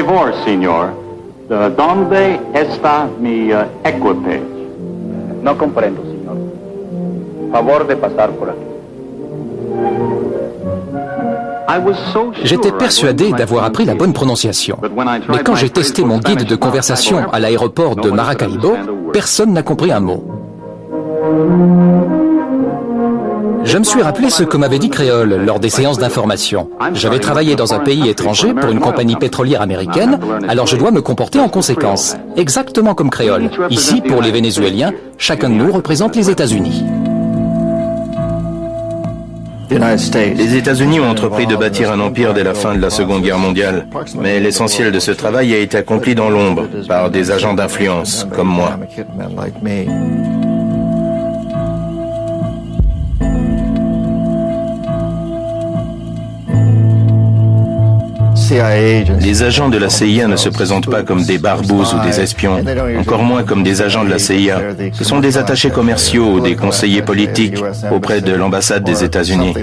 favor, señor. ¿Dónde está mi equipaje? No comprendo, señor. Favor de pasar por aquí. J'étais persuadé d'avoir appris la bonne prononciation. Mais quand j'ai testé mon guide de conversation à l'aéroport de Maracaibo, personne n'a compris un mot. Je me suis rappelé ce que m'avait dit Créole lors des séances d'information. J'avais travaillé dans un pays étranger pour une compagnie pétrolière américaine, alors je dois me comporter en conséquence. Exactement comme Créole. Ici, pour les Vénézuéliens, chacun de nous représente les États-Unis. Les États-Unis ont entrepris de bâtir un empire dès la fin de la Seconde Guerre mondiale, mais l'essentiel de ce travail a été accompli dans l'ombre par des agents d'influence comme moi. Les agents de la CIA ne se présentent pas comme des barbouzes ou des espions, encore moins comme des agents de la CIA. Ce sont des attachés commerciaux ou des conseillers politiques auprès de l'ambassade des États-Unis.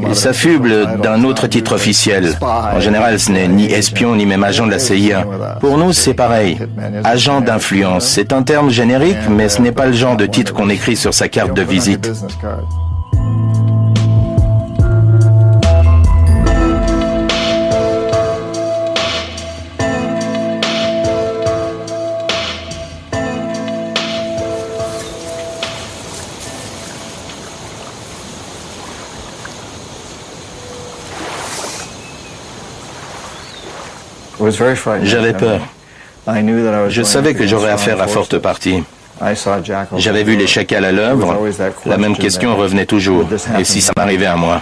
Ils s'affublent d'un autre titre officiel. En général, ce n'est ni espion ni même agent de la CIA. Pour nous, c'est pareil. Agent d'influence, c'est un terme générique, mais ce n'est pas le genre de titre qu'on écrit sur sa carte de visite. J'avais peur. Je savais que j'aurais affaire à forte partie. J'avais vu les chacals à l'œuvre. La même question revenait toujours. Et si ça m'arrivait à moi?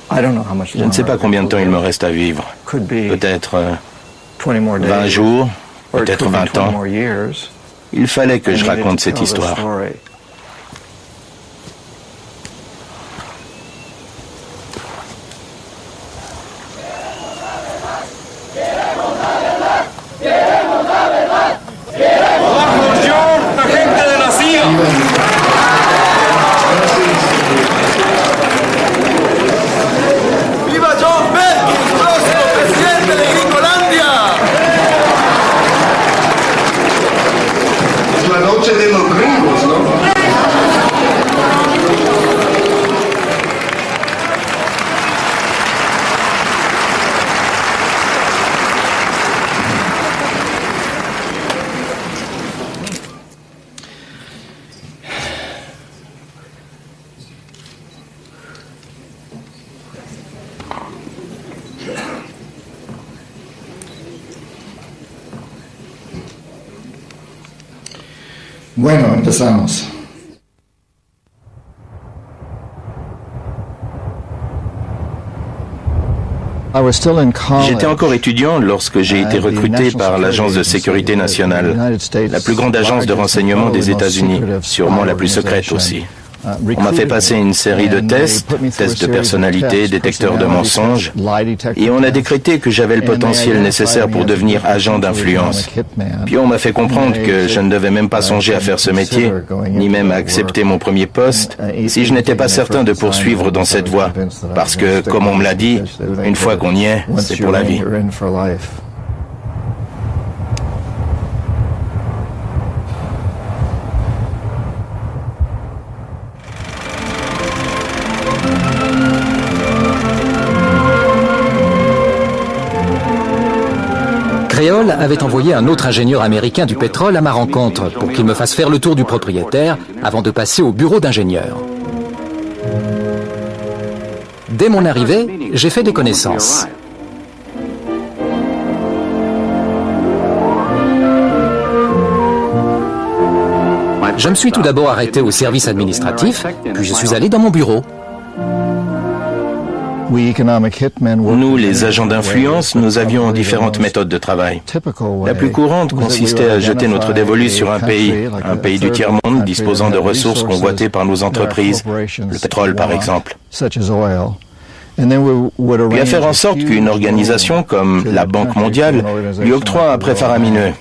Je ne sais pas combien de temps il me reste à vivre. Peut-être 20 jours, peut-être 20 ans. Il fallait que je raconte cette histoire. Bueno, empezamos. J'étais encore étudiant lorsque j'ai été recruté par l'Agence de sécurité nationale, la plus grande agence de renseignement des États-Unis, sûrement la plus secrète aussi. On m'a fait passer une série de tests de personnalité, détecteurs de mensonges, et on a décrété que j'avais le potentiel nécessaire pour devenir agent d'influence. Puis on m'a fait comprendre que je ne devais même pas songer à faire ce métier, ni même à accepter mon premier poste, si je n'étais pas certain de poursuivre dans cette voie. Parce que, comme on me l'a dit, une fois qu'on y est, c'est pour la vie. Créole avait envoyé un autre ingénieur américain du pétrole à ma rencontre pour qu'il me fasse faire le tour du propriétaire avant de passer au bureau d'ingénieur. Dès mon arrivée, j'ai fait des connaissances. Je me suis tout d'abord arrêté au service administratif, puis je suis allé dans mon bureau. Nous, les agents d'influence, nous avions différentes méthodes de travail. La plus courante consistait à jeter notre dévolu sur un pays du tiers-monde disposant de ressources convoitées par nos entreprises, le pétrole par exemple. Puis à faire en sorte qu'une organisation comme la Banque mondiale lui octroie un prêt faramineux.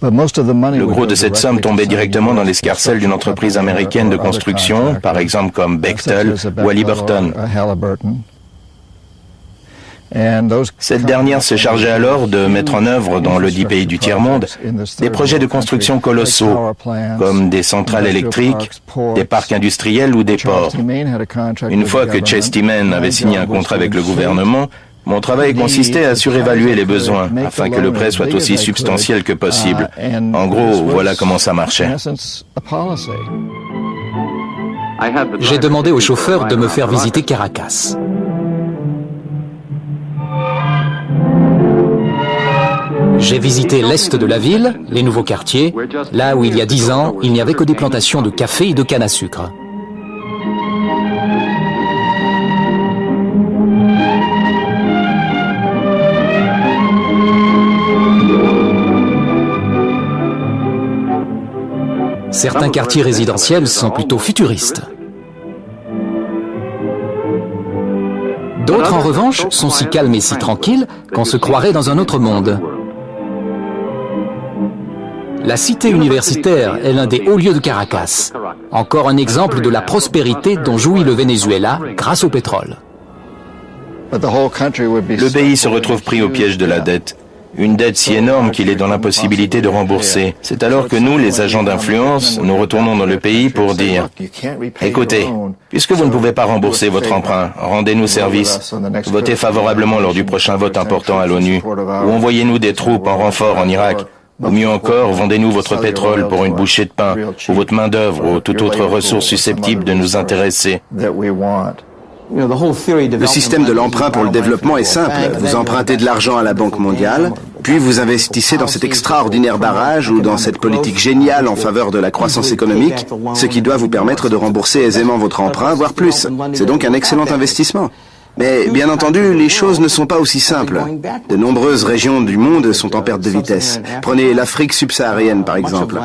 Le gros de cette somme tombait directement dans l'escarcelle d'une entreprise américaine de construction, par exemple comme Bechtel ou Halliburton. Cette dernière se chargeait alors de mettre en œuvre dans le 10 pays du tiers-monde des projets de construction colossaux, comme des centrales électriques, des parcs industriels ou des ports. Une fois que Chesty Mann avait signé un contrat avec le gouvernement, mon travail consistait à surévaluer les besoins, afin que le prêt soit aussi substantiel que possible. En gros, voilà comment ça marchait. J'ai demandé au chauffeur de me faire visiter Caracas. J'ai visité l'est de la ville, les nouveaux quartiers, là où il y a 10 ans, il n'y avait que des plantations de café et de canne à sucre. Certains quartiers résidentiels sont plutôt futuristes. D'autres, en revanche, sont si calmes et si tranquilles qu'on se croirait dans un autre monde. La cité universitaire est l'un des hauts lieux de Caracas. Encore un exemple de la prospérité dont jouit le Venezuela grâce au pétrole. Le pays se retrouve pris au piège de la dette. Une dette si énorme qu'il est dans l'impossibilité de rembourser. C'est alors que nous, les agents d'influence, nous retournons dans le pays pour dire « Écoutez, puisque vous ne pouvez pas rembourser votre emprunt, rendez-nous service. Votez favorablement lors du prochain vote important à l'ONU, ou envoyez-nous des troupes en renfort en Irak. Ou mieux encore, vendez-nous votre pétrole pour une bouchée de pain, ou votre main-d'œuvre, ou toute autre ressource susceptible de nous intéresser. » Le système de l'emprunt pour le développement est simple. Vous empruntez de l'argent à la Banque mondiale, puis vous investissez dans cet extraordinaire barrage ou dans cette politique géniale en faveur de la croissance économique, ce qui doit vous permettre de rembourser aisément votre emprunt, voire plus. C'est donc un excellent investissement. Mais bien entendu, les choses ne sont pas aussi simples. De nombreuses régions du monde sont en perte de vitesse. Prenez l'Afrique subsaharienne par exemple,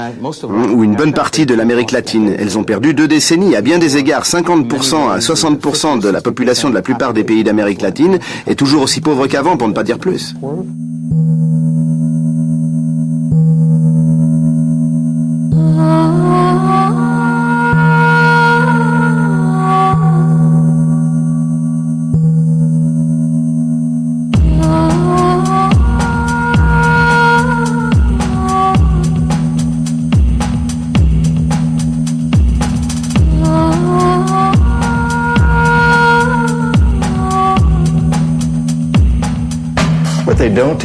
ou une bonne partie de l'Amérique latine. Elles ont perdu 2 décennies. À bien des égards, 50% à 60% de la population de la plupart des pays d'Amérique latine est toujours aussi pauvre qu'avant, pour ne pas dire plus.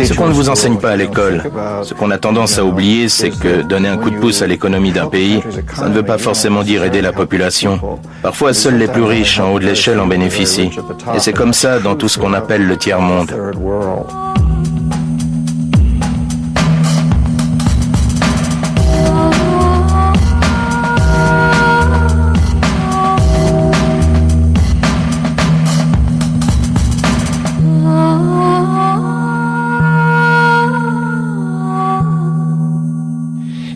Ce qu'on ne vous enseigne pas à l'école, ce qu'on a tendance à oublier, c'est que donner un coup de pouce à l'économie d'un pays, ça ne veut pas forcément dire aider la population. Parfois, seuls les plus riches en haut de l'échelle en bénéficient. Et c'est comme ça dans tout ce qu'on appelle le tiers-monde.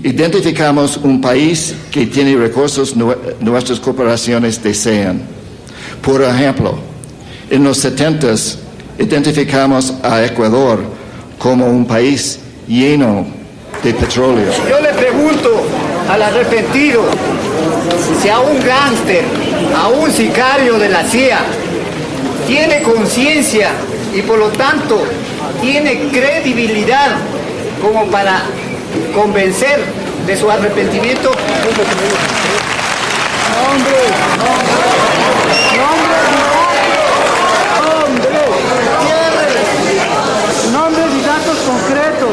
Identificamos un país que tiene recursos nuestras corporaciones desean. Por ejemplo, en los 70s identificamos a Ecuador como un país lleno de petróleo. Yo le pregunto al arrepentido, si a un gángster, a un sicario de la CIA, tiene conciencia y por lo tanto tiene credibilidad como para convencer de su arrepentimiento. Nombres y datos concretos.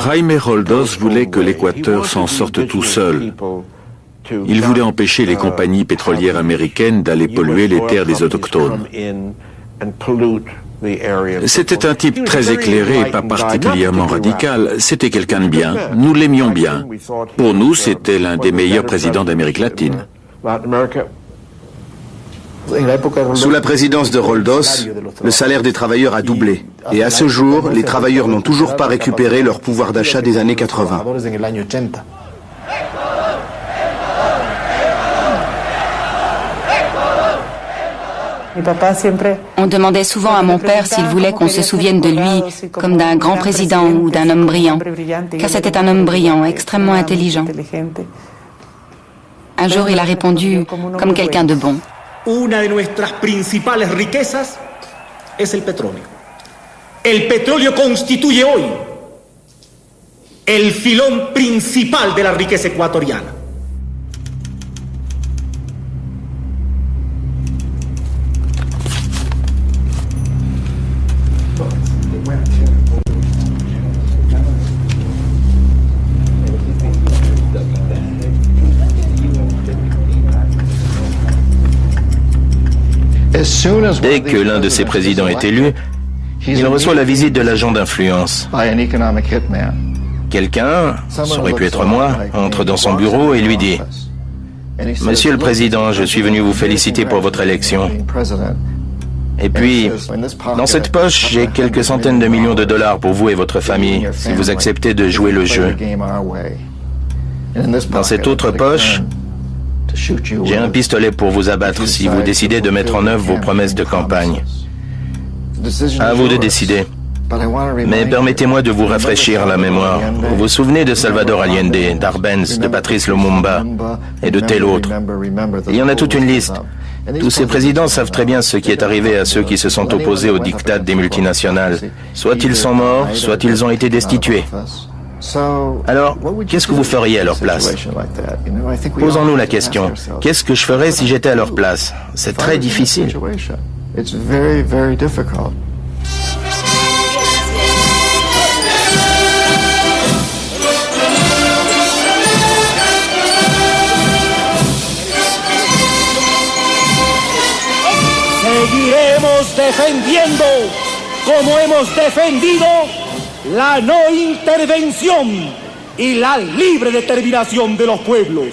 Jaime Roldós voulait que l'Équateur s'en sorte tout seul, Il voulait empêcher les compagnies pétrolières américaines d'aller polluer les terres des autochtones. C'était un type très éclairé et pas particulièrement radical. C'était quelqu'un de bien. Nous l'aimions bien. Pour nous, c'était l'un des meilleurs présidents d'Amérique latine. Sous la présidence de Roldos, le salaire des travailleurs a doublé. Et à ce jour, les travailleurs n'ont toujours pas récupéré leur pouvoir d'achat des années 80. On demandait souvent à mon père s'il voulait qu'on se souvienne de lui comme d'un grand président ou d'un homme brillant, car c'était un homme brillant, extrêmement intelligent. Un jour, il a répondu comme quelqu'un de bon. Una de nuestras principales riquezas es el petróleo. El petróleo constituye hoy el filón principal de la riqueza ecuatoriana. Dès que l'un de ses présidents est élu, il reçoit la visite de l'agent d'influence. Quelqu'un, ça aurait pu être moi, entre dans son bureau et lui dit « Monsieur le Président, je suis venu vous féliciter pour votre élection. Et puis, dans cette poche, j'ai quelques centaines de millions de dollars pour vous et votre famille, si vous acceptez de jouer le jeu. Dans cette autre poche, j'ai un pistolet pour vous abattre si vous décidez de mettre en œuvre vos promesses de campagne. À vous de décider. Mais permettez-moi de vous rafraîchir la mémoire. Vous vous souvenez de Salvador Allende, d'Arbenz, de Patrice Lumumba et de tel autre. Il y en a toute une liste. Tous ces présidents savent très bien ce qui est arrivé à ceux qui se sont opposés au diktat des multinationales. Soit ils sont morts, soit ils ont été destitués. Alors, qu'est-ce que vous feriez à leur place? Posons-nous la question. Qu'est-ce que je ferais si j'étais à leur place? C'est très difficile. Seguiremos defendiendo, como hemos defendido, la no intervención y la libre determinación de los pueblos.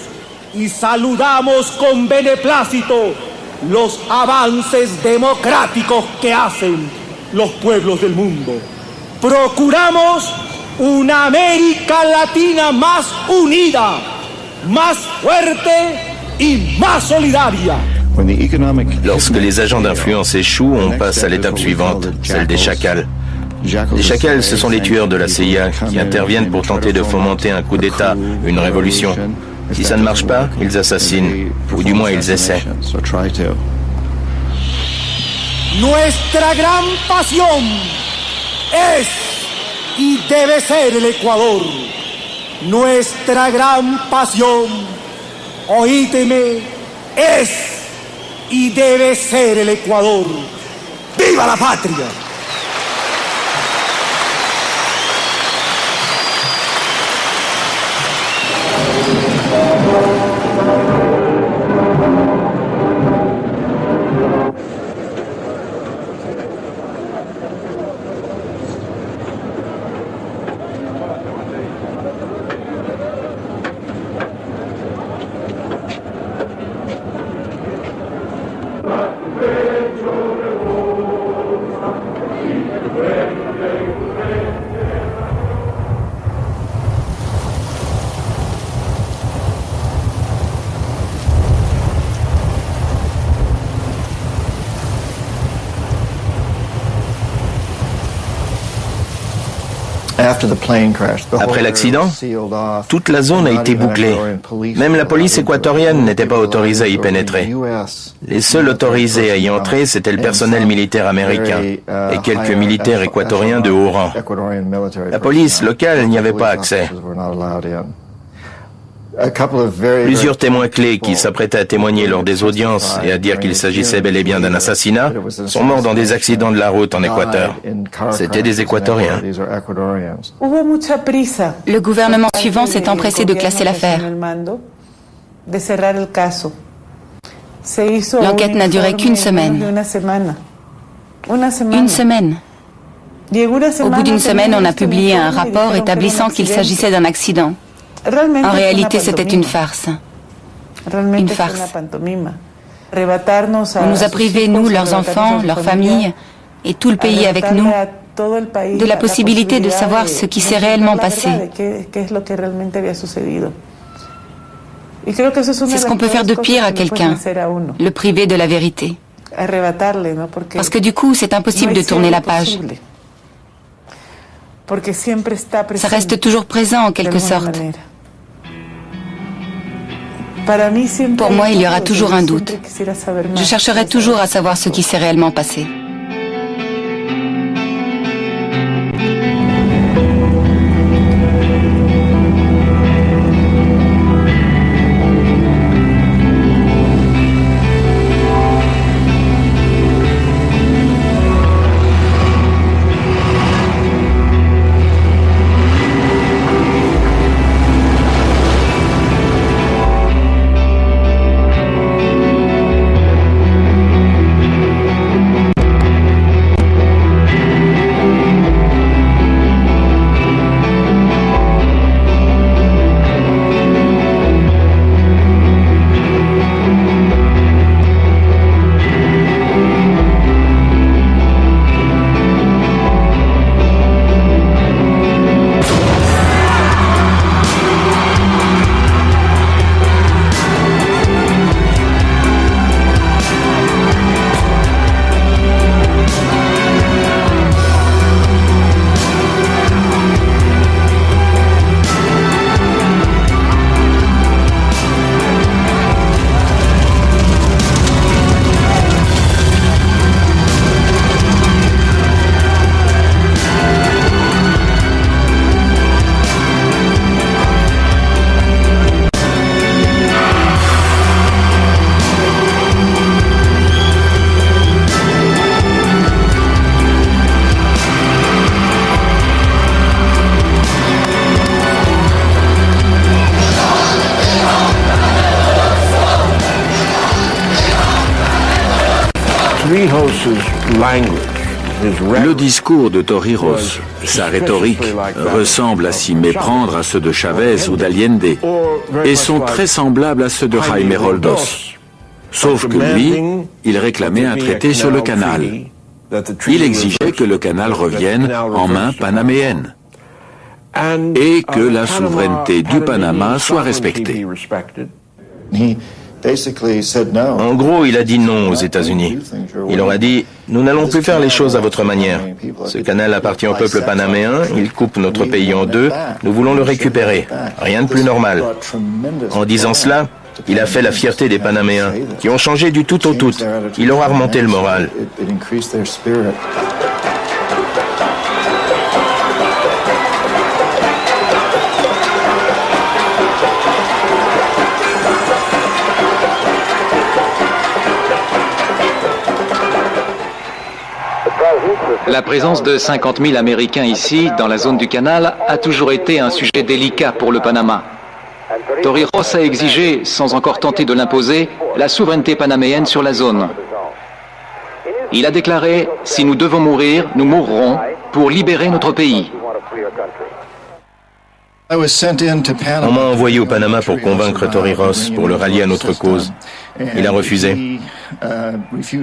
Y saludamos con beneplácito los avances democráticos que hacen los pueblos del mundo. Procuramos una América Latina más unida, más fuerte y más solidaria. Lorsque les agents d'influence échouent, on passe à l'étape suivante, celle des chacals. Les chacals, ce sont les tueurs de la CIA qui interviennent pour tenter de fomenter un coup d'État, une révolution. Si ça ne marche pas, ils assassinent, ou du moins ils essaient. Nuestra gran pasión es y debe ser el Ecuador. Nuestra gran pasión, oídeme, es y debe ser el Ecuador. ¡Viva la patria! Après l'accident, toute la zone a été bouclée. Même la police équatorienne n'était pas autorisée à y pénétrer. Les seuls autorisés à y entrer, c'était le personnel militaire américain et quelques militaires équatoriens de haut rang. La police locale n'y avait pas accès. Plusieurs témoins clés qui s'apprêtaient à témoigner lors des audiences et à dire qu'il s'agissait bel et bien d'un assassinat sont morts dans des accidents de la route en Équateur. C'étaient des Équatoriens. Le gouvernement suivant s'est empressé de classer l'affaire. L'enquête n'a duré qu'une semaine. Une semaine. Au bout d'une semaine, on a publié un rapport établissant qu'il s'agissait d'un accident. En réalité, c'était une farce. Une farce. On nous a privés, nous, leurs enfants, leurs familles, et tout le pays avec nous, de la possibilité de savoir ce qui s'est réellement passé. C'est ce qu'on peut faire de pire à quelqu'un, le priver de la vérité. Parce que du coup, c'est impossible de tourner la page. Ça reste toujours présent en quelque sorte. Pour moi, il y aura toujours un doute. Je chercherai toujours à savoir ce qui s'est réellement passé. Le discours de Torrijos, sa rhétorique, ressemble à s'y méprendre à ceux de Chavez ou d'Allende et sont très semblables à ceux de Jaime Roldos. Sauf que lui, il réclamait un traité sur le canal. Il exigeait que le canal revienne en main panaméenne et que la souveraineté du Panama soit respectée. En gros, il a dit non aux États-Unis. Il leur a dit, nous n'allons plus faire les choses à votre manière. Ce canal appartient au peuple panaméen, il coupe notre pays en deux, nous voulons le récupérer. Rien de plus normal. En disant cela, il a fait la fierté des Panaméens, qui ont changé du tout au tout. Il leur a remonté le moral. La présence de 50 000 Américains ici, dans la zone du canal, a toujours été un sujet délicat pour le Panama. Torrijos a exigé, sans encore tenter de l'imposer, la souveraineté panaméenne sur la zone. Il a déclaré « Si nous devons mourir, nous mourrons pour libérer notre pays ». On m'a envoyé au Panama pour convaincre Torrijos, pour le rallier à notre cause. Il a refusé.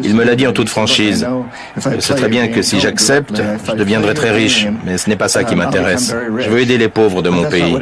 Il me l'a dit en toute franchise. Je sais très bien que si j'accepte, je deviendrai très riche, mais ce n'est pas ça qui m'intéresse. Je veux aider les pauvres de mon pays.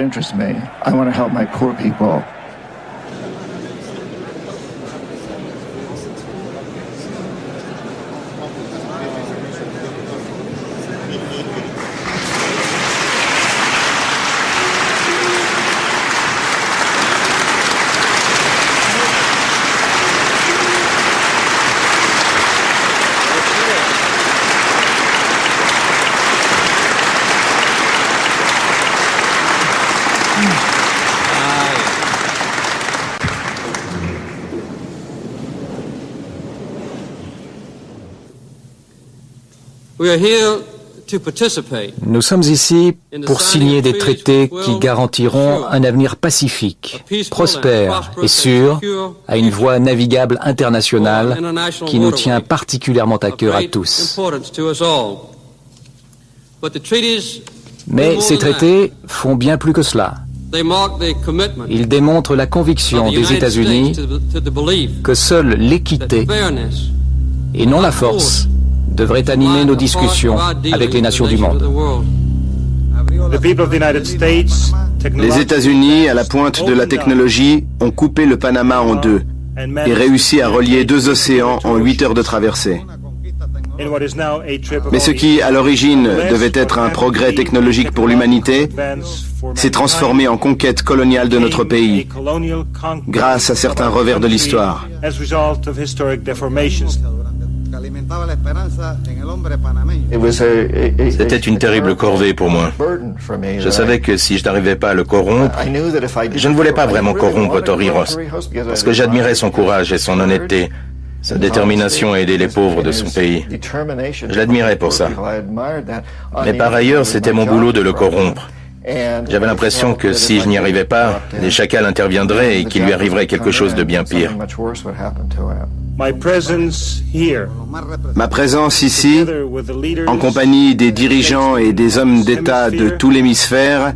Nous sommes ici pour signer des traités qui garantiront un avenir pacifique, prospère et sûr à une voie navigable internationale qui nous tient particulièrement à cœur à tous. Mais ces traités font bien plus que cela. Ils démontrent la conviction des États-Unis que seule l'équité et non la force devrait animer nos discussions avec les nations du monde. Les États-Unis, à la pointe de la technologie, ont coupé le Panama en deux et réussi à relier deux océans en 8 heures de traversée. Mais ce qui, à l'origine, devait être un progrès technologique pour l'humanité, s'est transformé en conquête coloniale de notre pays, grâce à certains revers de l'histoire. C'était une terrible corvée pour moi. Je savais que si je n'arrivais pas à le corrompre, je ne voulais pas vraiment corrompre Torrijos, parce que j'admirais son courage et son honnêteté, sa détermination à aider les pauvres de son pays. Je l'admirais pour ça. Mais par ailleurs, c'était mon boulot de le corrompre. J'avais l'impression que si je n'y arrivais pas, les chacals interviendraient et qu'il lui arriverait quelque chose de bien pire. Ma présence ici, en compagnie des dirigeants et des hommes d'État de tout l'hémisphère,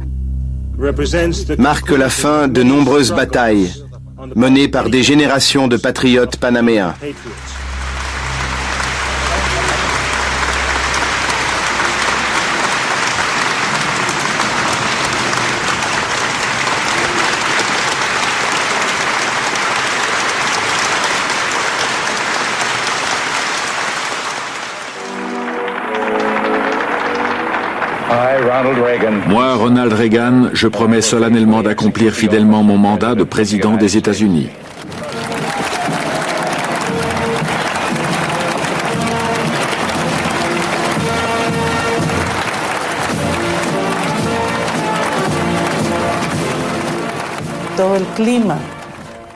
marque la fin de nombreuses batailles menées par des générations de patriotes panaméens. Moi, Ronald Reagan, je promets solennellement d'accomplir fidèlement mon mandat de président des États-Unis.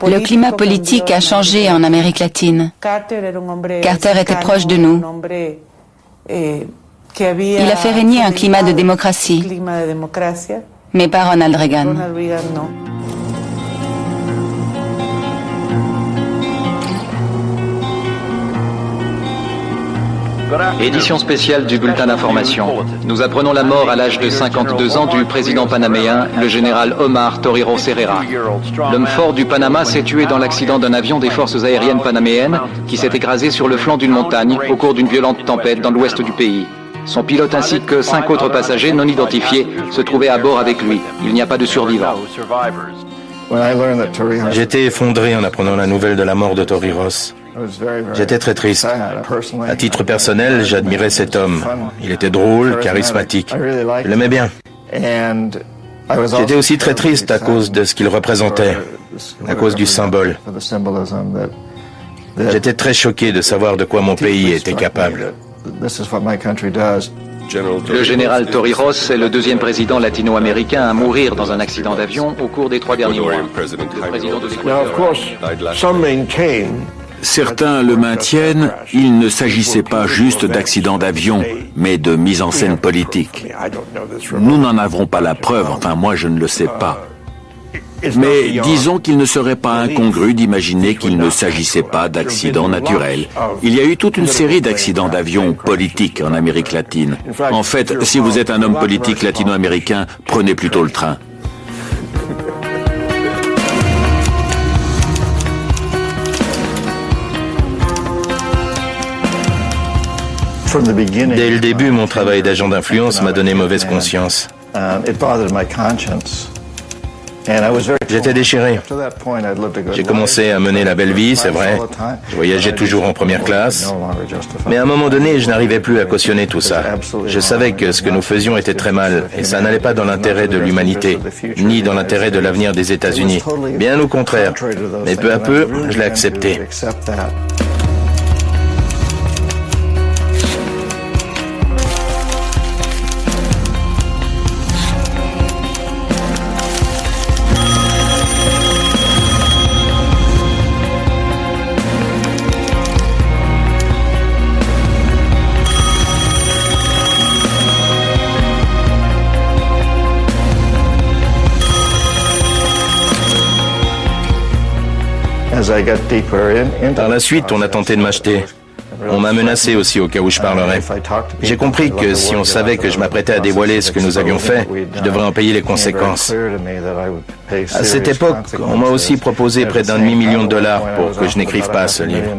Le climat politique a changé en Amérique latine. Carter était proche de nous. Il a fait régner un climat de démocratie, mais pas Ronald Reagan. Édition spéciale du bulletin d'information. Nous apprenons la mort à l'âge de 52 ans du président panaméen, le général Omar Torrijos Herrera. L'homme fort du Panama s'est tué dans l'accident d'un avion des forces aériennes panaméennes qui s'est écrasé sur le flanc d'une montagne au cours d'une violente tempête dans l'ouest du pays. Son pilote ainsi que 5 autres passagers non identifiés se trouvaient à bord avec lui. Il n'y a pas de survivants. J'étais effondré en apprenant la nouvelle de la mort de Torrijos. J'étais très triste. À titre personnel, j'admirais cet homme. Il était drôle, charismatique. Je l'aimais bien. J'étais aussi très triste à cause de ce qu'il représentait, à cause du symbole. J'étais très choqué de savoir de quoi mon pays était capable. Le général Torrijos est le deuxième président latino-américain à mourir dans un accident d'avion au cours des 3 derniers mois. Le président de Certains le maintiennent, il ne s'agissait pas juste d'accident d'avion, mais de mise en scène politique. Nous n'en avons pas la preuve, enfin moi je ne le sais pas. Mais disons qu'il ne serait pas incongru d'imaginer qu'il ne s'agissait pas d'accidents naturels. Il y a eu toute une série d'accidents d'avion politiques en Amérique latine. En fait, si vous êtes un homme politique latino-américain, prenez plutôt le train. Dès le début, mon travail d'agent d'influence m'a donné mauvaise conscience. J'étais déchiré. J'ai commencé à mener la belle vie, c'est vrai. Je voyageais toujours en première classe. Mais à un moment donné, je n'arrivais plus à cautionner tout ça. Je savais que ce que nous faisions était très mal, et ça n'allait pas dans l'intérêt de l'humanité, ni dans l'intérêt de l'avenir des États-Unis. Bien au contraire. Mais peu à peu, je l'ai accepté. Par la suite, on a tenté de m'acheter. On m'a menacé aussi au cas où je parlerais. J'ai compris que si on savait que je m'apprêtais à dévoiler ce que nous avions fait, je devrais en payer les conséquences. À cette époque, on m'a aussi proposé près d'1,5 million de dollars pour que je n'écrive pas ce livre.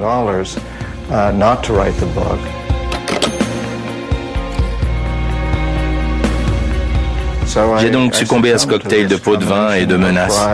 J'ai donc succombé à ce cocktail de pots de vin et de menaces.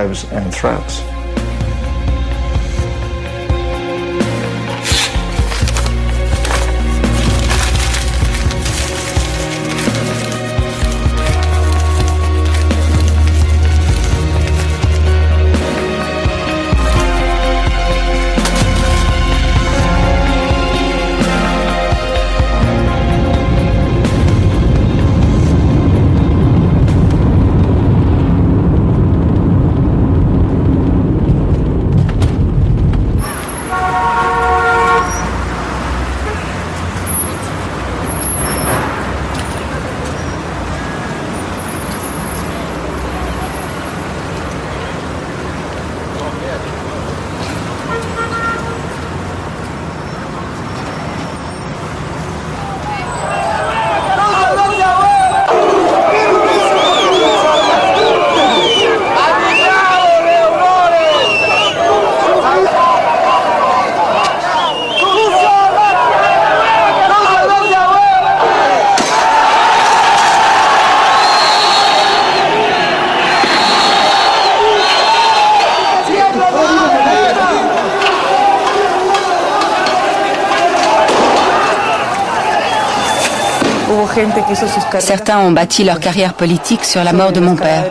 Certains ont bâti leur carrière politique sur la mort de mon père.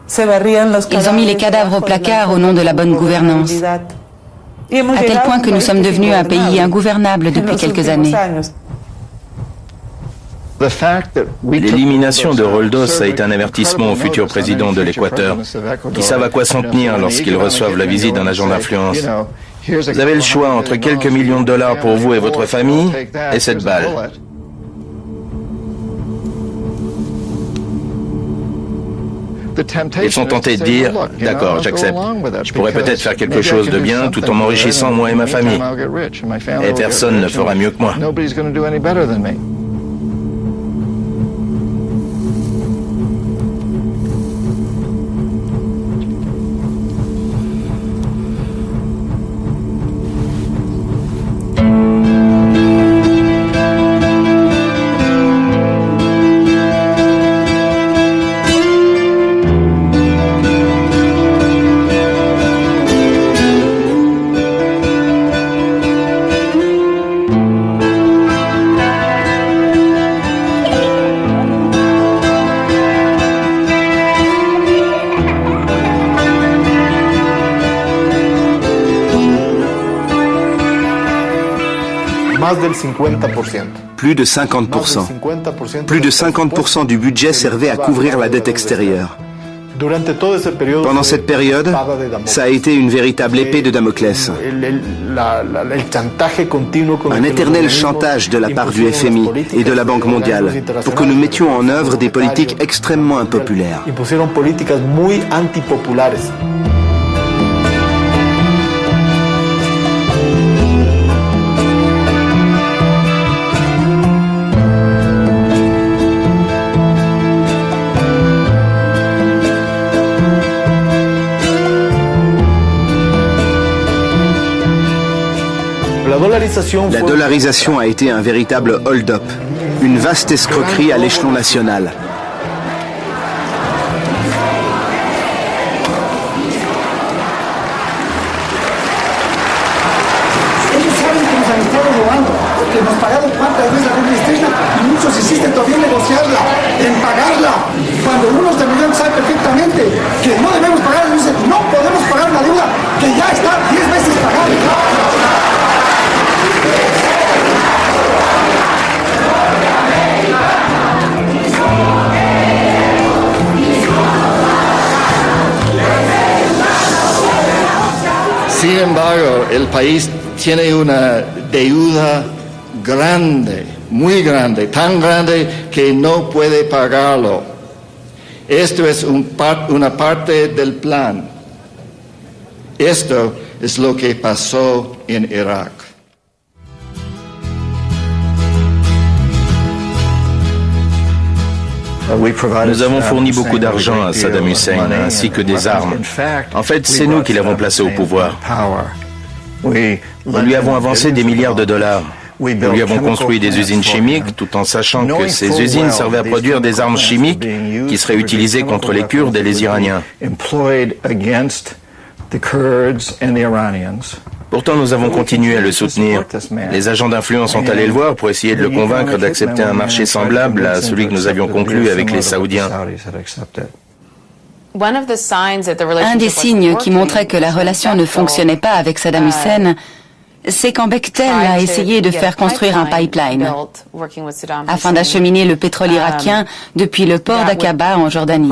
Ils ont mis les cadavres au placard au nom de la bonne gouvernance, à tel point que nous sommes devenus un pays ingouvernable depuis quelques années. L'élimination de Roldos a été un avertissement aux futurs présidents de l'Équateur, qui savent à quoi s'en tenir lorsqu'ils reçoivent la visite d'un agent d'influence. Vous avez le choix entre quelques millions de dollars pour vous et votre famille et cette balle. Ils sont tentés de dire « D'accord, j'accepte. Je pourrais peut-être faire quelque chose de bien tout en m'enrichissant moi et ma famille. Et personne ne fera mieux que moi. » Plus de 50%. Plus de 50% du budget servait à couvrir la dette extérieure. Pendant cette période, ça a été une véritable épée de Damoclès. Un éternel chantage de la part du FMI et de la Banque mondiale pour que nous mettions en œuvre des politiques extrêmement impopulaires. La dollarisation a été un véritable hold-up, une vaste escroquerie à l'échelon national. Sin embargo, el país tiene una deuda grande, muy grande, tan grande que no puede pagarlo. Esto es una parte del plan. Esto es lo que pasó en Irak. Nous avons fourni beaucoup d'argent à Saddam Hussein, ainsi que des armes. En fait, c'est nous qui l'avons placé au pouvoir. Nous lui avons avancé des milliards de dollars. Nous lui avons construit des usines chimiques, tout en sachant que ces usines servaient à produire des armes chimiques qui seraient utilisées contre les Kurdes et les Iraniens. Pourtant, nous avons continué à le soutenir. Les agents d'influence sont allés le voir pour essayer de le convaincre d'accepter un marché semblable à celui que nous avions conclu avec les Saoudiens. Un des signes qui montrait que la relation ne fonctionnait pas avec Saddam Hussein, c'est quand Bechtel a essayé de faire construire un pipeline afin d'acheminer le pétrole irakien depuis le port d'Aqaba en Jordanie.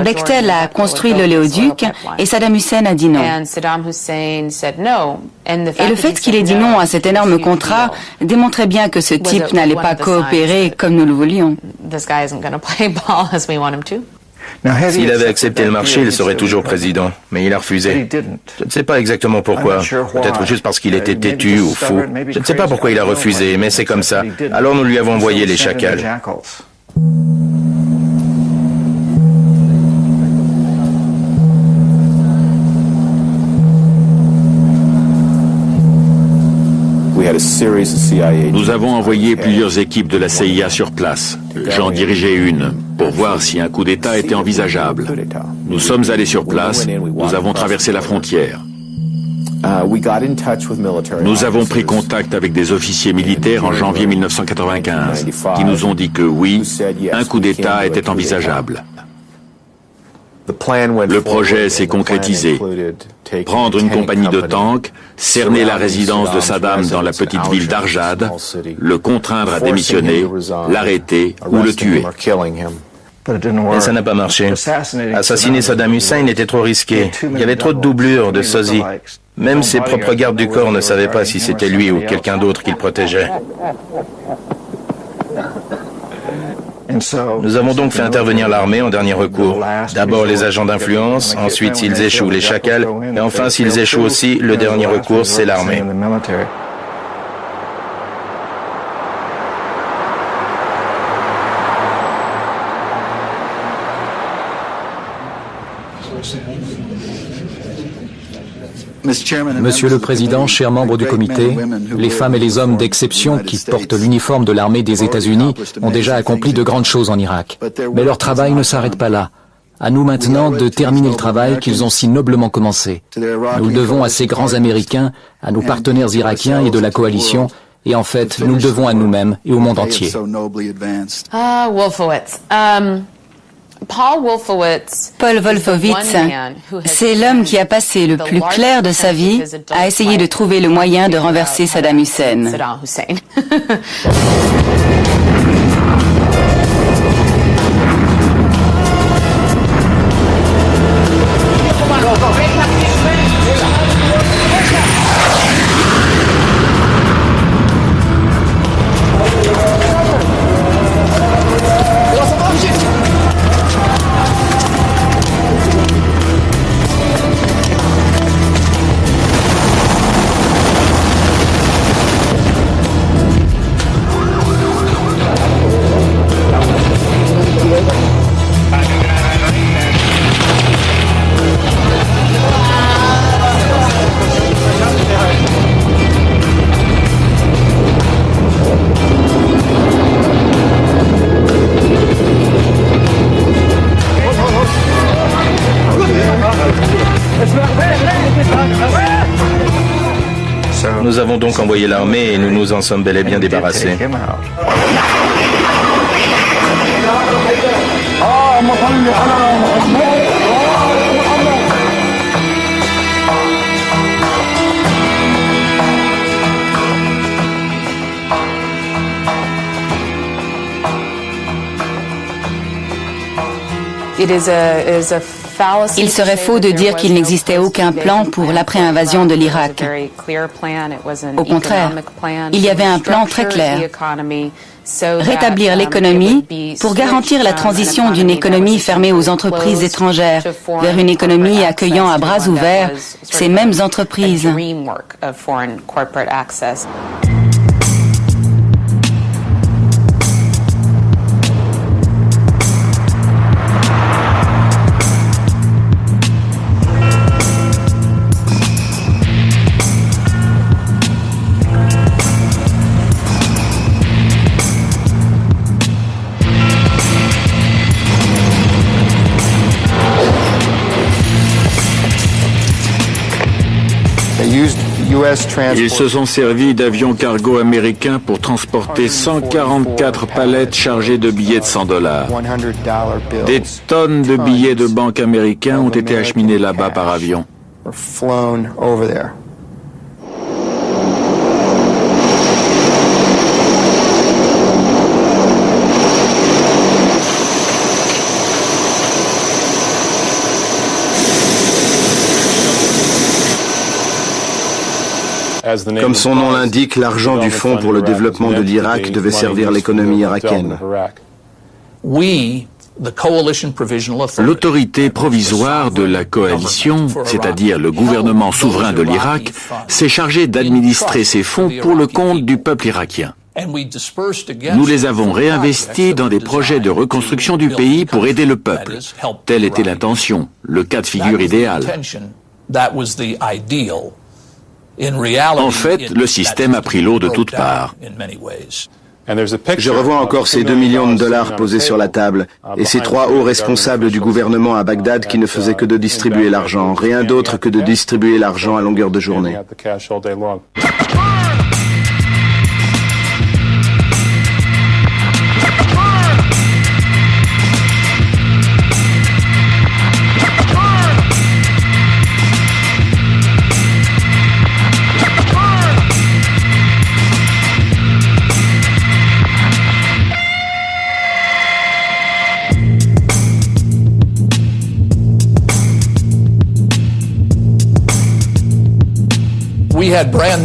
Bechtel a construit l'oléoduc et Saddam Hussein a dit non. Et le fait qu'il ait dit non à cet énorme contrat démontrait bien que ce type n'allait pas coopérer comme nous le voulions. S'il avait accepté le marché, il serait toujours président, mais il a refusé. Je ne sais pas exactement pourquoi. Peut-être juste parce qu'il était têtu ou fou. Je ne sais pas pourquoi il a refusé, mais c'est comme ça. Alors nous lui avons envoyé les chacals. Nous avons envoyé plusieurs équipes de la CIA sur place. J'en dirigeais une, pour voir si un coup d'État était envisageable. Nous sommes allés sur place, nous avons traversé la frontière. Nous avons pris contact avec des officiers militaires en janvier 1995, qui nous ont dit que oui, un coup d'État était envisageable. Le projet s'est concrétisé. Prendre une compagnie de tanks, cerner la résidence de Saddam dans la petite ville d'Arjad, le contraindre à démissionner, l'arrêter ou le tuer. Mais ça n'a pas marché. Assassiner Saddam Hussein était trop risqué. Il y avait trop de doublures, de sosies. Même ses propres gardes du corps ne savaient pas si c'était lui ou quelqu'un d'autre qu'il protégeait. Nous avons donc fait intervenir l'armée en dernier recours. D'abord les agents d'influence, ensuite s'ils échouent les chacals, et enfin s'ils échouent aussi, le dernier recours c'est l'armée. Monsieur le Président, chers membres du comité, les femmes et les hommes d'exception qui portent l'uniforme de l'armée des États-Unis ont déjà accompli de grandes choses en Irak. Mais leur travail ne s'arrête pas là. À nous maintenant de terminer le travail qu'ils ont si noblement commencé. Nous le devons à ces grands Américains, à nos partenaires irakiens et de la coalition, et en fait, nous le devons à nous-mêmes et au monde entier. Paul Wolfowitz, c'est l'homme qui a passé le plus clair de sa vie à essayer de trouver le moyen de renverser Saddam Hussein. Nous avons donc envoyé l'armée et nous nous en sommes bel et bien débarrassés. Il serait faux de dire qu'il n'existait aucun plan pour l'après-invasion de l'Irak. Au contraire, il y avait un plan très clair. Rétablir l'économie pour garantir la transition d'une économie fermée aux entreprises étrangères vers une économie accueillant à bras ouverts ces mêmes entreprises. Ils se sont servis d'avions cargo américains pour transporter 144 palettes chargées de billets de $100. Des tonnes de billets de banque américains ont été acheminés là-bas par avion. Comme son nom l'indique, l'argent du Fonds pour le développement de l'Irak devait servir l'économie irakienne. L'autorité provisoire de la coalition, c'est-à-dire le gouvernement souverain de l'Irak, s'est chargée d'administrer ces fonds pour le compte du peuple irakien. Nous les avons réinvestis dans des projets de reconstruction du pays pour aider le peuple. Telle était l'intention, le cas de figure idéal. En fait, le système a pris l'eau de toutes parts. Je revois encore ces 2 millions de dollars posés sur la table et ces 3 hauts responsables du gouvernement à Bagdad qui ne faisaient que de distribuer l'argent, rien d'autre que de distribuer l'argent à longueur de journée.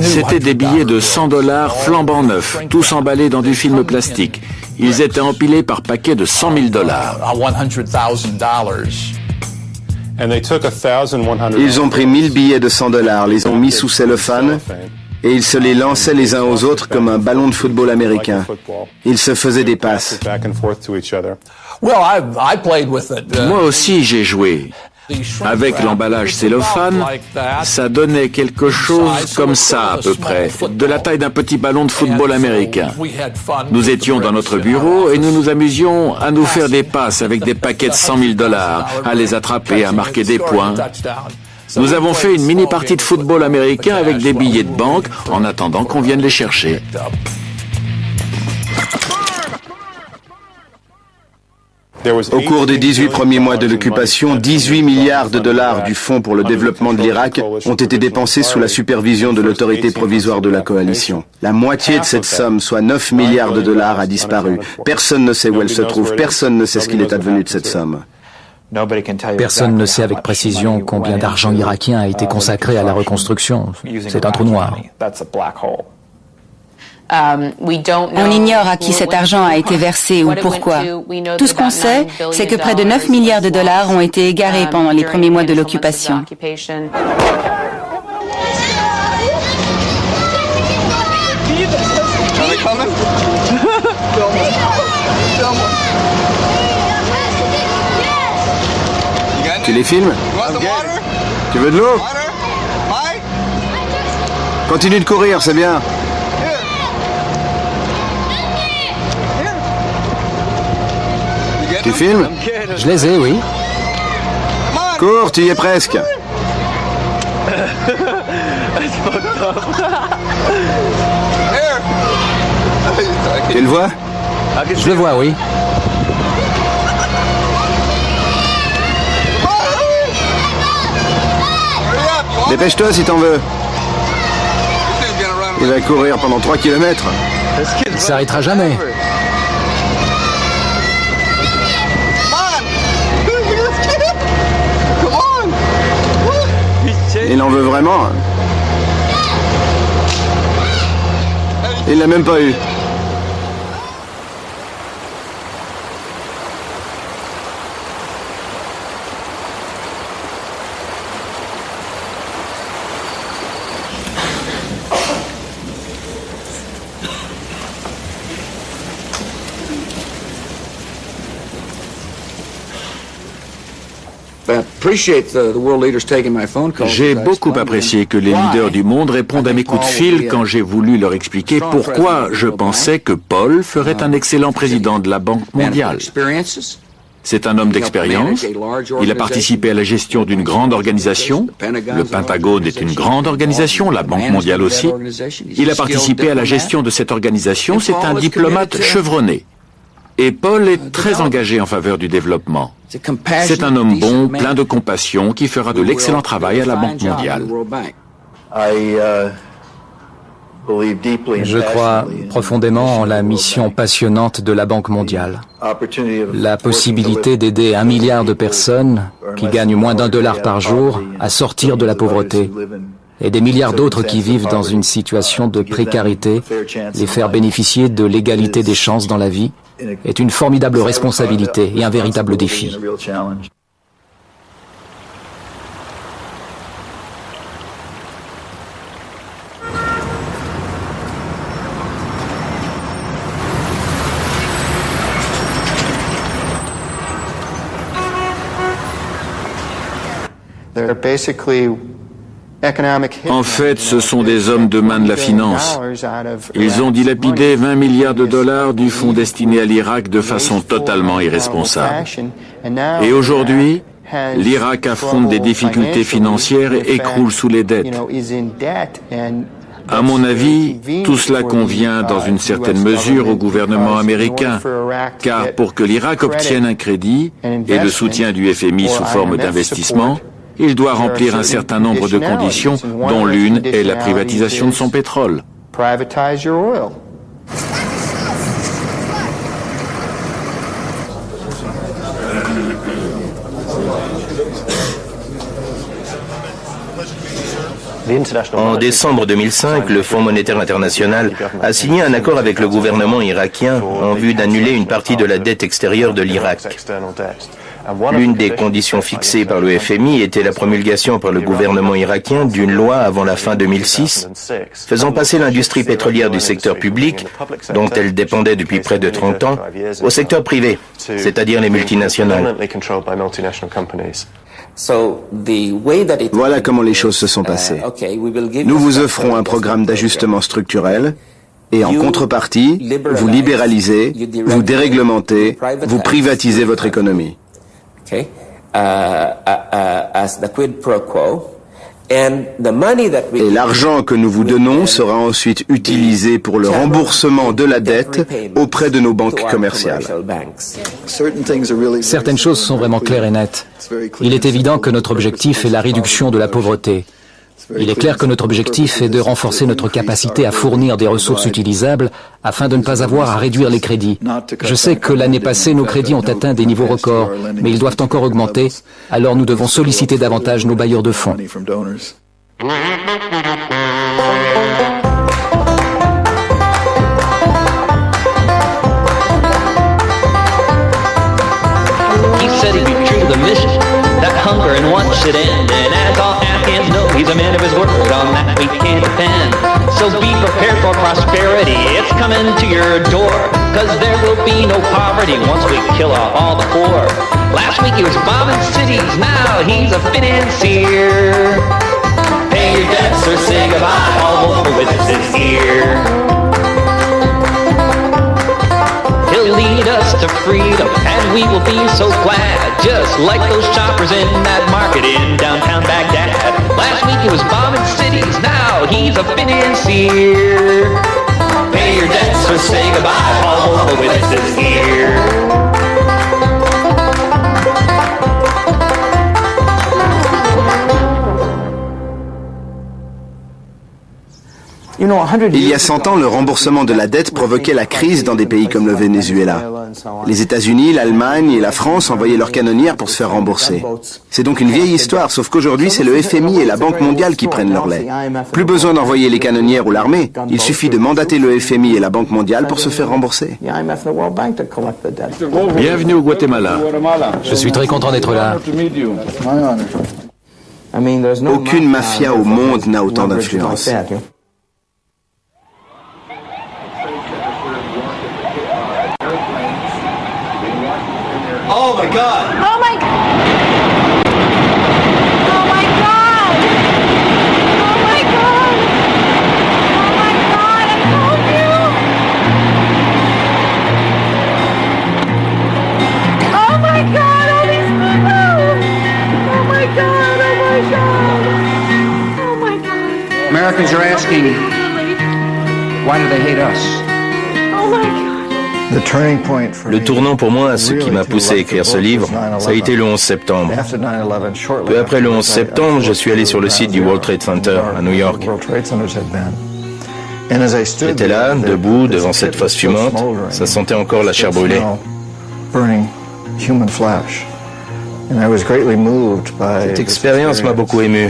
C'étaient des billets de $100 flambant neufs, tous emballés dans du film plastique. Ils étaient empilés par paquets de $100 000. Ils ont pris 1000 billets de $100, les ont mis sous cellophane et ils se les lançaient les uns aux autres comme un ballon de football américain. Ils se faisaient des passes. Moi aussi j'ai joué. Avec l'emballage cellophane, ça donnait quelque chose comme ça à peu près, de la taille d'un petit ballon de football américain. Nous étions dans notre bureau et nous nous amusions à nous faire des passes avec des paquets de $100 000, à les attraper, à marquer des points. Nous avons fait une mini-partie de football américain avec des billets de banque en attendant qu'on vienne les chercher. Au cours des 18 premiers mois de l'occupation, 18 milliards de dollars du Fonds pour le développement de l'Irak ont été dépensés sous la supervision de l'autorité provisoire de la coalition. La moitié de cette somme, soit 9 milliards de dollars, a disparu. Personne ne sait où elle se trouve, personne ne sait ce qu'il est advenu de cette somme. Personne ne sait avec précision combien d'argent irakien a été consacré à la reconstruction. C'est un trou noir. On ignore à qui cet argent a été versé ou pourquoi. Tout ce qu'on sait, c'est que près de 9 milliards de dollars ont été égarés pendant les premiers mois de l'occupation. Tu les filmes? Tu veux de l'eau? Continue de courir, c'est bien. Tu filmes? Je les ai, oui. Cours, tu y es presque. Tu le vois? Je le vois, oui. Dépêche-toi si t'en veux. Il va courir pendant 3 kilomètres. Il s'arrêtera jamais. en veut vraiment. Il l'a même pas eu. J'ai beaucoup apprécié que les leaders du monde répondent à mes coups de fil quand j'ai voulu leur expliquer pourquoi je pensais que Paul ferait un excellent président de la Banque mondiale. C'est un homme d'expérience. Il a participé à la gestion d'une grande organisation. Le Pentagone est une grande organisation, la Banque mondiale aussi. Il a participé à la gestion de cette organisation. C'est un diplomate chevronné. Et Paul est très engagé en faveur du développement. C'est un homme bon, plein de compassion, qui fera de l'excellent travail à la Banque mondiale. Je crois profondément en la mission passionnante de la Banque mondiale. La possibilité d'aider 1 milliard de personnes qui gagnent moins d'$1 par jour à sortir de la pauvreté et des milliards d'autres qui vivent dans une situation de précarité, les faire bénéficier de l'égalité des chances dans la vie, est une formidable responsabilité et un véritable défi. En fait, ce sont des hommes de main de la finance. Ils ont dilapidé 20 milliards de dollars du fonds destiné à l'Irak de façon totalement irresponsable. Et aujourd'hui, l'Irak affronte des difficultés financières et écroule sous les dettes. À mon avis, tout cela convient dans une certaine mesure au gouvernement américain, car pour que l'Irak obtienne un crédit et le soutien du FMI sous forme d'investissement, il doit remplir un certain nombre de conditions, dont l'une est la privatisation de son pétrole. En décembre 2005, le Fonds monétaire international a signé un accord avec le gouvernement irakien en vue d'annuler une partie de la dette extérieure de l'Irak. L'une des conditions fixées par le FMI était la promulgation par le gouvernement irakien d'une loi avant la fin 2006, faisant passer l'industrie pétrolière du secteur public, dont elle dépendait depuis près de 30 ans, au secteur privé, c'est-à-dire les multinationales. Voilà comment les choses se sont passées. Nous vous offrons un programme d'ajustement structurel et en contrepartie, vous libéralisez, vous déréglementez, vous privatisez votre économie. Et l'argent que nous vous donnons sera ensuite utilisé pour le remboursement de la dette auprès de nos banques commerciales. Certaines choses sont vraiment claires et nettes. Il est évident que notre objectif est la réduction de la pauvreté. Il est clair que notre objectif est de renforcer notre capacité à fournir des ressources utilisables afin de ne pas avoir à réduire les crédits. Je sais que l'année passée, nos crédits ont atteint des niveaux records, mais ils doivent encore augmenter, alors nous devons solliciter davantage nos bailleurs de fonds. Hunger and want should end, and as all Afghans know, he's a man of his word, on that we can't depend. So be prepared for prosperity, it's coming to your door, cause there will be no poverty once we kill off all the poor. Last week he was bombing cities, now he's a financier. Pay your debts or say goodbye, all over with his ear. He'll lead us to freedom, and we will be so glad, just like those choppers in that market in downtown Baghdad. Last week he was bombing cities, now he's a financier. Pay your debts or say goodbye, all over with his ear. Il y a 100 ans, le remboursement de la dette provoquait la crise dans des pays comme le Venezuela. Les États-Unis, l'Allemagne et la France envoyaient leurs canonnières pour se faire rembourser. C'est donc une vieille histoire, sauf qu'aujourd'hui, c'est le FMI et la Banque mondiale qui prennent leur lait. Plus besoin d'envoyer les canonnières ou l'armée, il suffit de mandater le FMI et la Banque mondiale pour se faire rembourser. Bienvenue au Guatemala. Je suis très content d'être là. Aucune mafia au monde n'a autant d'influence. Oh my God! Oh my God! Oh my God! Oh my God! Oh my God! I told you! Oh my God! All these people! Oh my God! Oh my God! Oh my God! Americans are asking, why do they hate us? Oh my God! Le tournant pour moi, ce qui m'a poussé à écrire ce livre, ça a été le 11 septembre. Peu après le 11 septembre, je suis allé sur le site du World Trade Center à New York. J'étais là, debout, devant cette fosse fumante, ça sentait encore la chair brûlée. Cette expérience m'a beaucoup ému.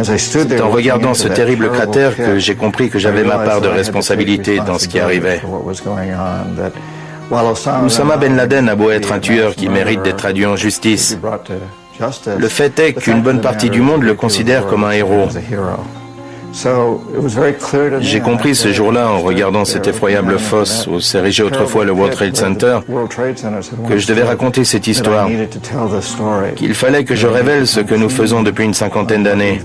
C'est en regardant ce terrible cratère que j'ai compris que j'avais ma part de responsabilité dans ce qui arrivait. Oussama Ben Laden a beau être un tueur qui mérite d'être traduit en justice. Le fait est qu'une bonne partie du monde le considère comme un héros. J'ai compris ce jour-là, en regardant cette effroyable fosse où s'érigeait autrefois le World Trade Center, que je devais raconter cette histoire, qu'il fallait que je révèle ce que nous faisons depuis une cinquantaine d'années,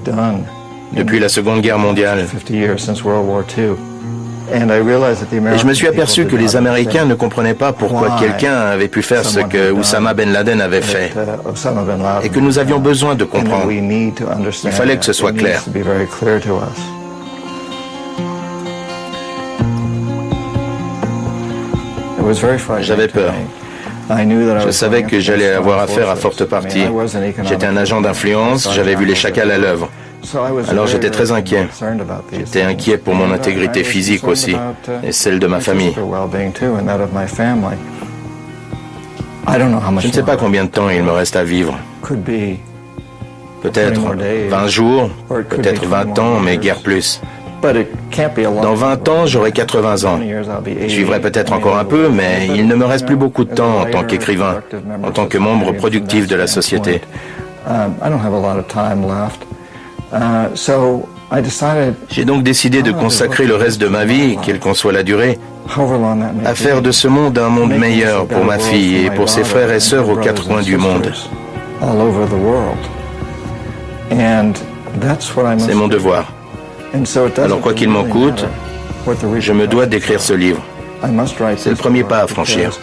depuis la Seconde Guerre mondiale. Et je me suis aperçu que les Américains ne comprenaient pas pourquoi quelqu'un avait pu faire ce que Oussama Ben Laden avait fait, et que nous avions besoin de comprendre. Il fallait que ce soit clair. J'avais peur. Je savais que j'allais avoir affaire à forte partie. J'étais un agent d'influence, j'avais vu les chacals à l'œuvre. Alors j'étais très inquiet. J'étais inquiet pour mon intégrité physique aussi, et celle de ma famille. Je ne sais pas combien de temps il me reste à vivre. Peut-être 20 jours, peut-être 20 ans, mais guère plus. Dans 20 ans, j'aurai 80 ans. Je vivrai peut-être encore un peu, mais il ne me reste plus beaucoup de temps en tant qu'écrivain, en tant que membre productif de la société. J'ai donc décidé de consacrer le reste de ma vie, quelle qu'en soit la durée, à faire de ce monde un monde meilleur pour ma fille et pour ses frères et sœurs aux quatre coins du monde. C'est mon devoir. Alors quoi qu'il m'en coûte, je me dois d'écrire ce livre. C'est le premier pas à franchir.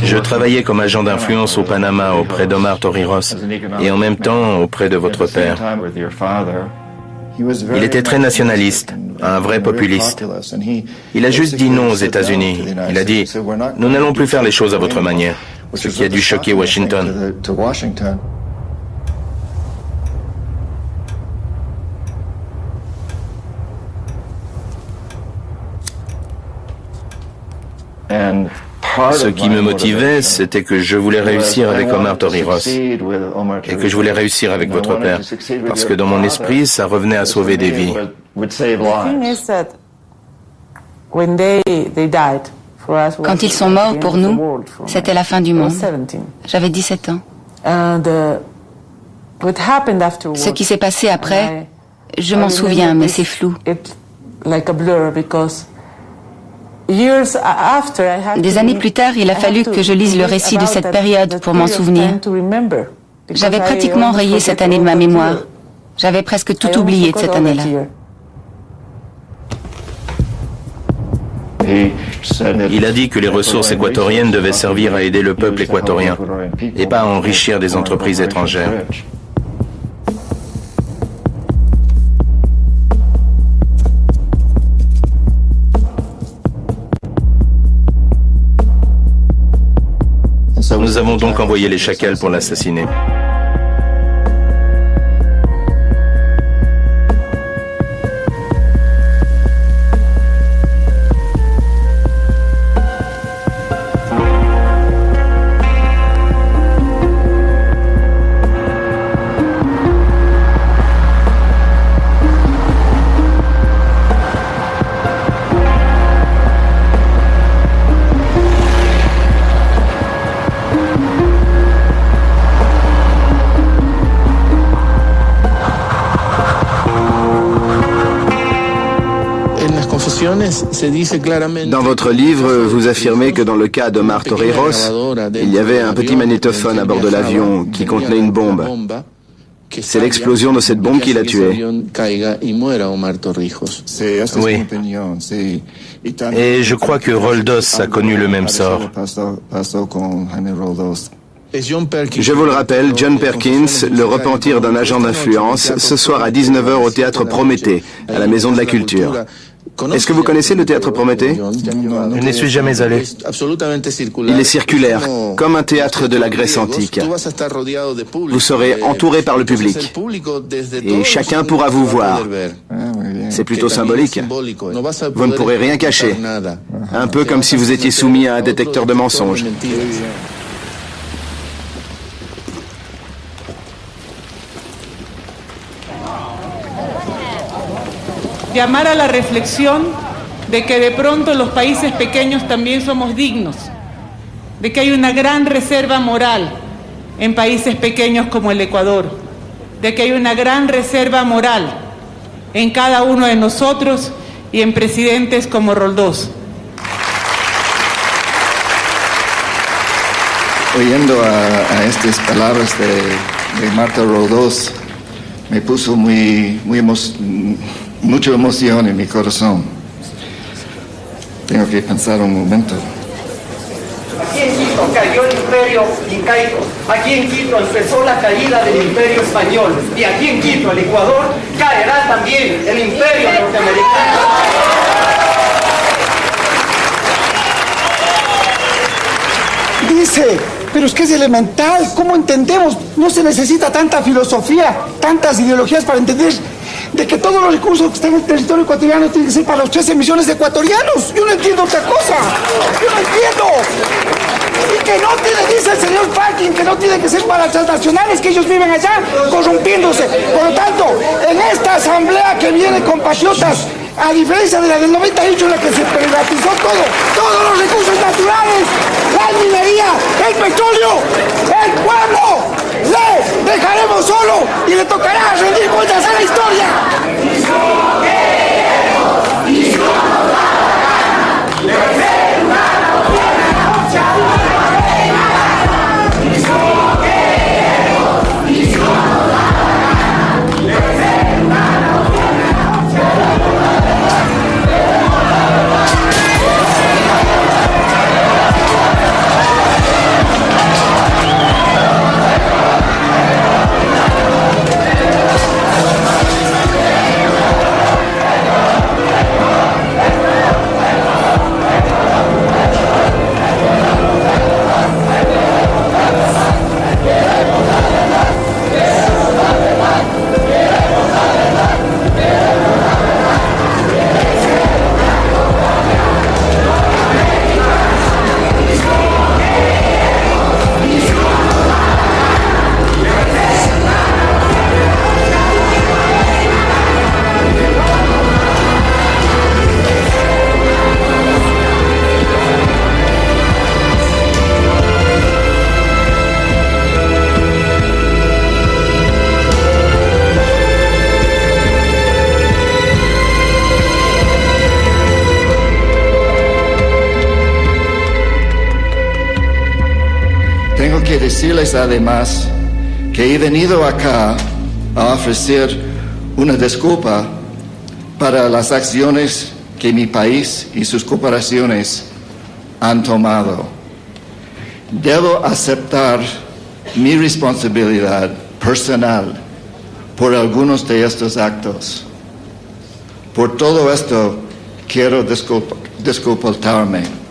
Je travaillais comme agent d'influence au Panama auprès d'Omar Torrijos et en même temps auprès de votre père. Il était très nationaliste, un vrai populiste. Il a juste dit non aux États-Unis. Il a dit « Nous n'allons plus faire les choses à votre manière », ce qui a dû choquer Washington. Ce qui me motivait, c'était que je voulais réussir avec Omar Torrijos et que je voulais réussir avec votre père, parce que dans mon esprit, ça revenait à sauver des vies. Quand ils sont morts pour nous, c'était la fin du monde. J'avais 17 ans. Ce qui s'est passé après, je m'en souviens, mais c'est flou. Des années plus tard, il a fallu que je lise le récit de cette période pour m'en souvenir. J'avais pratiquement rayé cette année de ma mémoire. J'avais presque tout oublié de cette année-là. Il a dit que les ressources équatoriennes devaient servir à aider le peuple équatorien et pas à enrichir des entreprises étrangères. Nous avons donc envoyé les chacals pour l'assassiner. Dans votre livre, vous affirmez que dans le cas d'Omar Torrijos, il y avait un petit magnétophone à bord de l'avion qui contenait une bombe. C'est l'explosion de cette bombe qui l'a tué. Oui. Et je crois que Roldos a connu le même sort. Je vous le rappelle, John Perkins, le repentir d'un agent d'influence, ce soir à 19h au Théâtre Prométhée, à la Maison de la Culture. Est-ce que vous connaissez le Théâtre Prométhée? Je n'y suis jamais allé. Il est circulaire, comme un théâtre de la Grèce antique. Vous serez entouré par le public et chacun pourra vous voir. C'est plutôt symbolique. Vous ne pourrez rien cacher. Un peu comme si vous étiez soumis à un détecteur de mensonges. Llamar a la reflexión de que de pronto los países pequeños también somos dignos, de que hay una gran reserva moral en países pequeños como el Ecuador, de que hay una gran reserva moral en cada uno de nosotros y en presidentes como Roldós. Oyendo a estas palabras de Marta Roldós, me puso mucha emoción en mi corazón. Tengo que pensar un momento. Aquí en Quito cayó el imperio incaico. Aquí en Quito empezó la caída del imperio español. Y aquí en Quito, el Ecuador, caerá también el imperio norteamericano. Dice, pero es que es elemental. ¿Cómo entendemos? No se necesita tanta filosofía, tantas ideologías para entender de que todos los recursos que están en el territorio ecuatoriano tienen que ser para los 13 millones de ecuatorianos. Yo no entiendo otra cosa. Yo no entiendo. Y que no tiene, dice el señor Parkin, que no tiene que ser para las transnacionales, que ellos viven allá corrompiéndose. Por lo tanto, en esta asamblea que viene, compatriotas, a diferencia de la del 98 en la que se privatizó todo, todos los recursos naturales, la minería, el petróleo, el pueblo, le dejaremos solo y le tocará rendir cuentas a la historia. que decirles además que he venido acá a ofrecer una disculpa para las acciones que mi país y sus corporaciones han tomado. Debo aceptar mi responsabilidad personal por algunos de estos actos. Por todo esto, quiero disculparme.